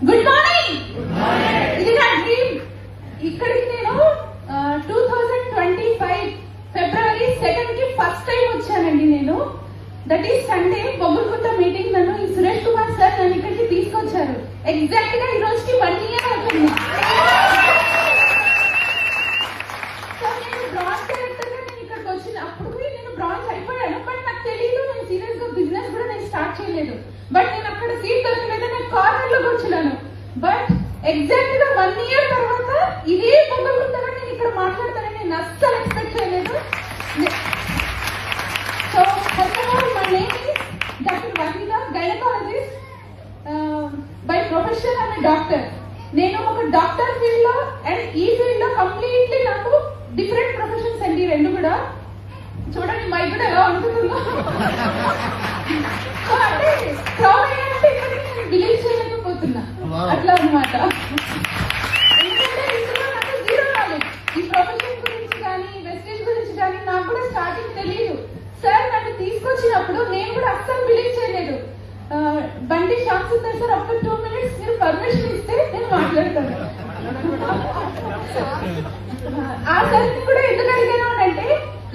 Good morning. ఇది నా dream. ఇక్కడికి నేను 2025 ఫిబ్రవరి 2 కి ఫస్ట్ టైం వచ్చానండి. నేను దట్ ఈస్ సండే బొబ్బులకుంట మీటింగ్. నన్ను ఈ సురేష్ కుమార్ సార్ నన్ను ఇక్కడికి తీసుకొచ్చారు. ఎగ్జాక్ట్ గా ఈ రోజుకి 1 ఇయర్ అవుతుంది. సో నేను బ్రాంచ్ డైరెక్టర్ గా నేను ఇక్కడికి వచ్చిన అప్పుడు నేను బ్రాంచ్ అయిపోయాను. బట్ నాకు తెలియదు నేను సీరియస్ గా బిజినెస్ కూడా నేను స్టార్ట్ చేయలేదు. బట్ నేను అక్కడ సీట్ దొరకలేదు, నేను కార్నర్ లో కూర్చున్నాను. బట్ ఎగ్జాక్ట్ గా 1 ఇయర్ తర్వాత ఇదే బొబ్బులకుంటగా నేను ఇక్కడ మాట్లాడతానని నేను అస్సలు ఎక్స్పెక్ట్ చేయలేదు. So first of all my name is doctor Waheeda, gynaecologist. By profession I'm doctor. నేను ఒక డాక్టర్ ఫీల్డ్ లో అండ్ ఈ ఫీల్డ్ లో కంప్లీట్లీ నాకు డిఫరెంట్ ప్రొఫెషన్స్ అండి రెండు కూడా. చూడండి మై కూడా ఎలా ఉంటుందో. సో అంటే క్రౌడ్ అయ్యాలంటే ఇక్కడికి నేను బిలీవ్ చేయలేకపోతున్నా. అట్లా అనమాట. ఎందుకంటే ఇందులో నాకు జీరో నాలెడ్జ్. ఈ ప్రొఫెషన్ గురించి కానీ వెస్టేజ్ గురించి కానీ నాకు కూడా స్టార్టింగ్ తెలియదు. సార్ నన్ను తీసుకొచ్చినప్పుడు నేను కూడా అస్సలు బిలీవ్ చేయలేదు. బండి శ్యామ్ సుందర్ సార్ అప్పుడు 2 minutes మీరు పర్మిషన్ ఇస్తే నేను మాట్లాడతాను. ఆ సార్ కూడా ఎందుకు అడిగాను అంటే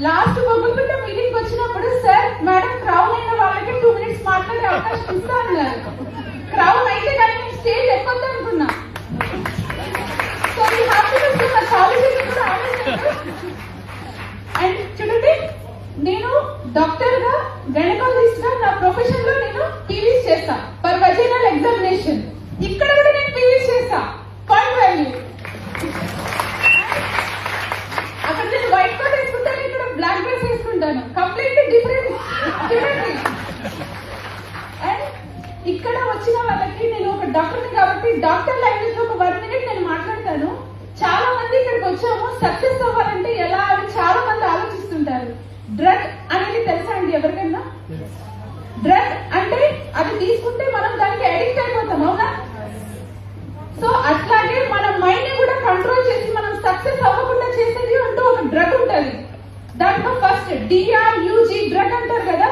లాస్ట్ బొబ్బులకుంట మీటింగ్ వచ్చినప్పుడు సార్ మేడం క్రౌన్ అయిన వాళ్ళకి 2 minutes మాట్లాడే అవకాశం ఇస్తా అన్నారు. క్రౌన్ అయితే కానీ నేను స్టేజ్ ఎక్కొద్దు అనుకున్నా. సో ఈ హ్యాపీనెస్ నా కాలేజీకి కూడా అండ్ చూడండి, నేను డాక్టర్ గా గైనకాలజిస్ట్ గా నా ప్రొఫెషన్ లో నేను పీవీస్ చేస్తా పర్ వజైనల్ ఎగ్జామినేషన్. ఇక్కడ కూడా నేను పీవీస్ చేస్తా పాయింట్ వాల్యూ. అక్కడ నేను వైట్ కోట్ వేసుకుంటాను, ఇక్కడ బ్లాక్ డ్రెస్ వేసుకుంటాను. Completely different. చూడండి, అండ్ ఇక్కడ వచ్చిన వాళ్ళకి నేను ఒక డాక్టర్ని కాబట్టి డాక్టర్ లాంగ్వేజ్ లో ఒక 1 minute నేను మాట్లాడతాను. చాలా మంది ఇక్కడికి వచ్చాము సక్సెస్ అవ్వాలంటే ఎలా అని చాలా మంది ఆలోచిస్తుంటారు. డ్రగ్ అనేది తెలుసా అండి ఎవరికైనా? డ్రగ్ అంటే అది తీసుకుంటే మనం దానికి అడిక్ట్ అయిపోతాం, అవునా? సో అట్లాగే మన మైండ్ ని కూడా కంట్రోల్ చేసి మనం సక్సెస్ అవ్వకుండా చేసేది అంటూ ఒక డ్రగ్ ఉంటుంది. దాంట్లో ఫస్ట్ DRUG డ్రగ్ అంటారు కదా.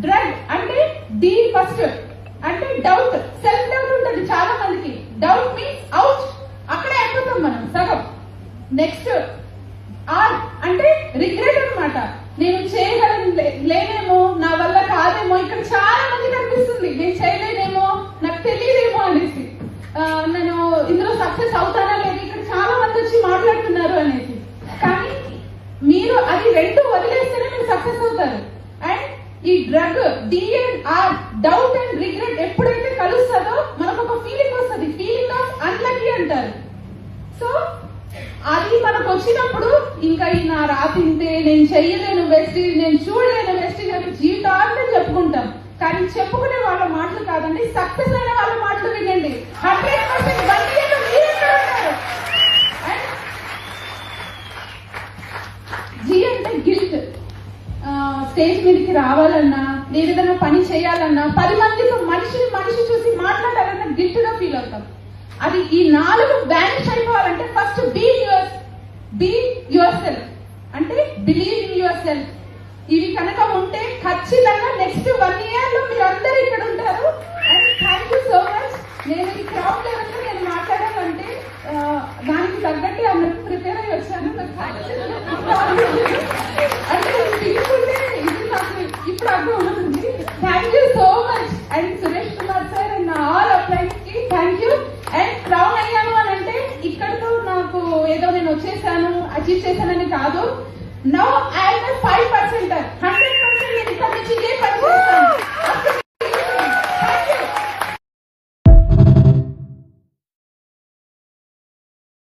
డ్రగ్ అంటే డి ఫస్ట్ అంటే డౌట్, సెల్ఫ్ డౌట్ ఉంటుంది చాలా మందికి. డౌట్ మీన్స్ అవుట్, అక్కడే అయిపోతాం మనం సగం. నెక్స్ట్ ఆర్ అంటే రిగ్రెట్ అన్నమాట. నేను చేయగలను లేనేమో, నా వల్ల కాదేమో. ఇక్కడ చాలా మంది కనిపిస్తుంది నేను చేయలేనేమో, నాకు తెలియదేమో అనేసి. నేను ఇందులో సక్సెస్ అవుతానా లేదు, ఇక్కడ చాలా మంది వచ్చి మాట్లాడుతున్నారు అనేసి. కానీ మీరు అది రెండు వదిలేస్తేనే మీరు సక్సెస్ అవుతారు. అండ్ ఈ drug DR doubt and regret ఎప్పుడైతే కలుస్తుందో మనకు ఒక ఫీలింగ్ వస్తుంది, ఫీలింగ్ ఆఫ్ అన్లక్కీ అంటారు. సో అది మనకు వచ్చినప్పుడు ఇంకా ఈ నా రాతింతే, నేను చెయ్యలేను వెస్టీజ్, నేను చూడలేను వెస్టీజ్ అని జీవితాంతం చెప్పుకుంటాం. కానీ చెప్పుకునే వాళ్ళ మాటలు కాదండి, సక్సెస్ అయిన వాళ్ళ మాటలు వినండి. 100% బండిలో మీరు ఎక్కడ ఉన్నారు? జీ అంటే గిల్ట్. స్టేజ్ మీదకి రావాలన్నా, ఏదైనా పని చేయాలన్నా, 10 మందితో మనిషి చూసి మాట్లాడాలన్నా గిల్ట్ గా ఫీల్ అవుతాం. అది ఈ 4 బ్యానిష్ అయిపోవాలంటే ఫస్ట్ బీ యువర్ సెల్ఫ్ అంటే బిలీవ్ ఇన్ యువర్ సెల్ఫ్. ఇవి కనుక ఉంటే ఖచ్చితంగా నెక్స్ట్ 1 year లో మీరు అందరూ ఇక్కడ ఉంటారు. And thank you so much. నేను ఈ క్రౌడ్ లెవెల్ లో నేను మాట్లాడాలంటే దానికి తగ్గట్టు అన్నట్టు ప్రిపేర్ అయ్యి వచ్చాను. అంటే తీసుకుంటే ఇది నాకు ఇప్పుడు అర్థం అవుతుంది. Thank you so much. And Suresh Kumar sir and all అప్లైన్స్ కి థ్యాంక్ యూ. అండ్ క్రౌన్ అయ్యాను అని అంటే ఇక్కడతో నాకు ఏదో నేను వచ్చేసాను అచీవ్ చేశానని కాదు. Now I 5%